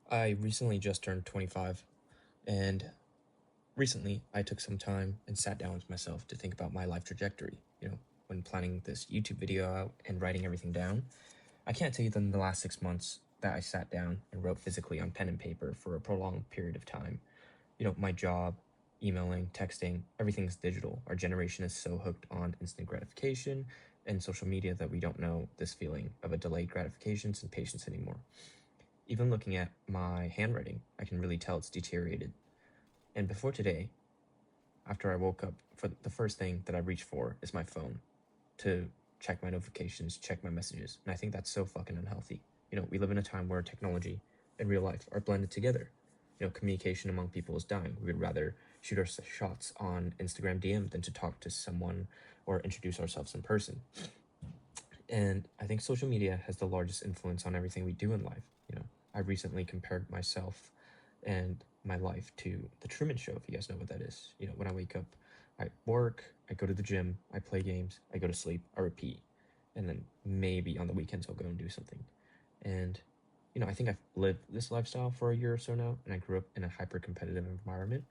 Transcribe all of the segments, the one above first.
I recently just turned 25, and recently I took some time and sat down with myself to think about my life trajectory. When planning this YouTube video out and writing everything down, I can't tell you that in the last 6 months that I sat down and wrote physically on pen and paper for a prolonged period of time. My job, emailing, texting, everything's digital. Our generation is so hooked on instant gratification and social media that we don't know this feeling of a delayed gratifications and patience anymore. Even looking at my handwriting, I can really tell it's deteriorated. And before today, after I woke up, for the first thing that I reach for is my phone to check my notifications, check my messages. And I think that's so fucking unhealthy. We live in a time where technology and real life are blended together. Communication among people is dying. We would rather shoot our shots on Instagram DM than to talk to someone or introduce ourselves in person. And I think social media has the largest influence on everything we do in life. I recently compared myself and my life to the Truman Show, if you guys know what that is. When I wake up, I work, I go to the gym, I play games, I go to sleep, I repeat. And then maybe on the weekends I'll go and do something. And, I think I've lived this lifestyle for a year or so now, and I grew up in a hyper competitive environment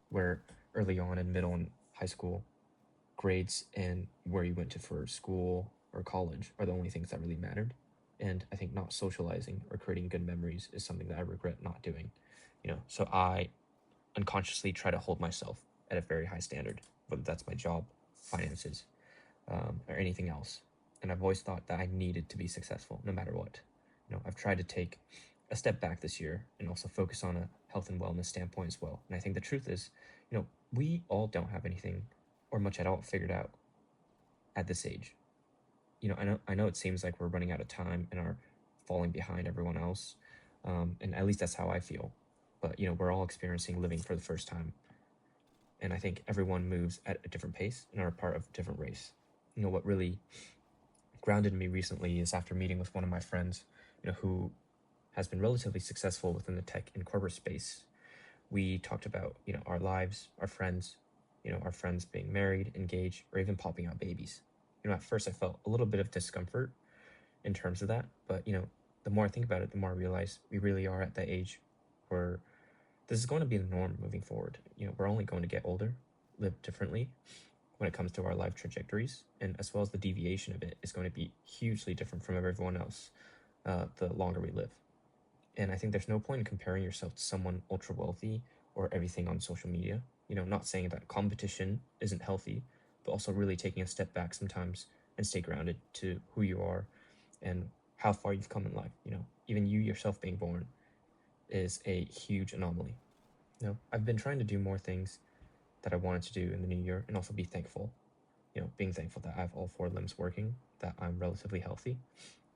where early on in middle and high school, grades and where you went to for school or college are the only things that really mattered. And I think not socializing or creating good memories is something that I regret not doing. So I unconsciously try to hold myself at a very high standard, whether that's my job, finances, or anything else. And I've always thought that I needed to be successful no matter what. I've tried to take a step back this year and also focus on a health and wellness standpoint as well. And I think the truth is, we all don't have anything or much at all figured out at this age. I know it seems like we're running out of time and are falling behind everyone else, and at least that's how I feel. But we're all experiencing living for the first time, and I think everyone moves at a different pace and are a part of a different race. What really grounded me recently is after meeting with one of my friends, who has been relatively successful within the tech and corporate space. We talked about our lives, our friends, our friends being married, engaged, or even popping out babies. At first I felt a little bit of discomfort in terms of that, but the more I think about it, the more I realize we really are at that age where this is going to be the norm moving forward. We're only going to get older, live differently when it comes to our life trajectories, and as well as the deviation of it is going to be hugely different from everyone else the longer we live. And I think there's no point in comparing yourself to someone ultra wealthy or everything on social media. Not saying that competition isn't healthy, but also really taking a step back sometimes and stay grounded to who you are and how far you've come in life. Even you yourself being born is a huge anomaly. I've been trying to do more things that I wanted to do in the new year and also be thankful. Being thankful that I have all four limbs working, that I'm relatively healthy,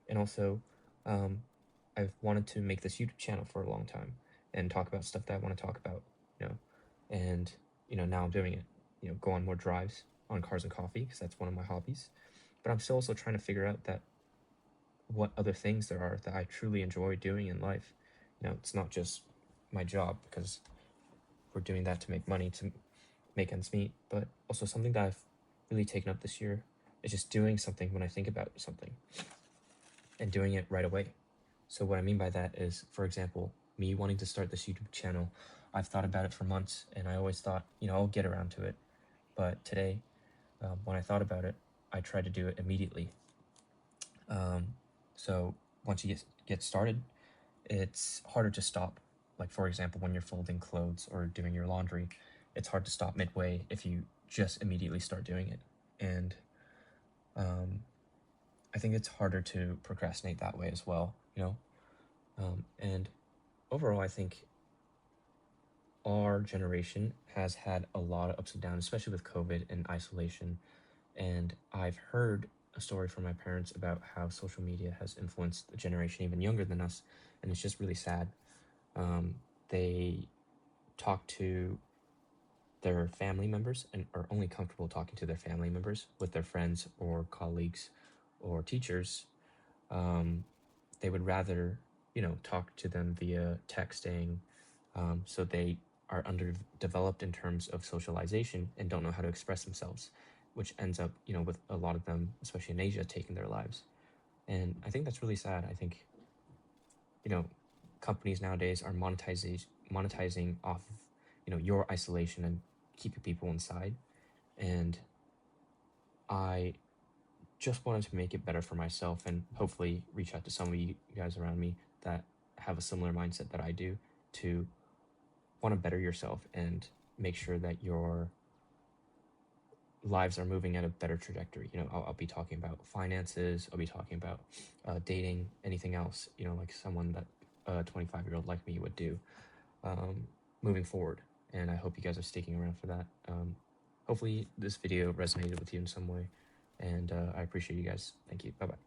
and also I've wanted to make this YouTube channel for a long time and talk about stuff that I want to talk about, and now I'm doing it. Go on more drives on Cars and Coffee because that's one of my hobbies. But I'm still also trying to figure out that what other things there are that I truly enjoy doing in life. It's not just my job because we're doing that to make money to make ends meet, but also something that I've really taken up this year is just doing something when I think about something and doing it right away. So what I mean by that is, for example, me wanting to start this YouTube channel, I've thought about it for months, and I always thought, I'll get around to it. But today, when I thought about it, I tried to do it immediately. So once you get started, it's harder to stop. Like, for example, when you're folding clothes or doing your laundry, it's hard to stop midway if you just immediately start doing it. And I think it's harder to procrastinate that way as well, and overall, I think our generation has had a lot of ups and downs, especially with COVID and isolation. And I've heard a story from my parents about how social media has influenced the generation even younger than us, and it's just really sad. They talk to their family members and are only comfortable talking to their family members. With their friends or colleagues or teachers, they would rather talk to them via texting. So they are underdeveloped in terms of socialization and don't know how to express themselves, which ends up with a lot of them, especially in Asia, taking their lives. And I think that's really sad. I think companies nowadays are monetizing off of, your isolation and keeping people inside. And I just wanted to make it better for myself and hopefully reach out to some of you guys around me that have a similar mindset that I do, to want to better yourself and make sure that your lives are moving at a better trajectory. I'll be talking about finances, I'll be talking about dating, anything else, like someone that a 25-year-old like me would do, moving forward. And I hope you guys are sticking around for that. Hopefully this video resonated with you in some way, and I appreciate you guys. Thank you. Bye-bye.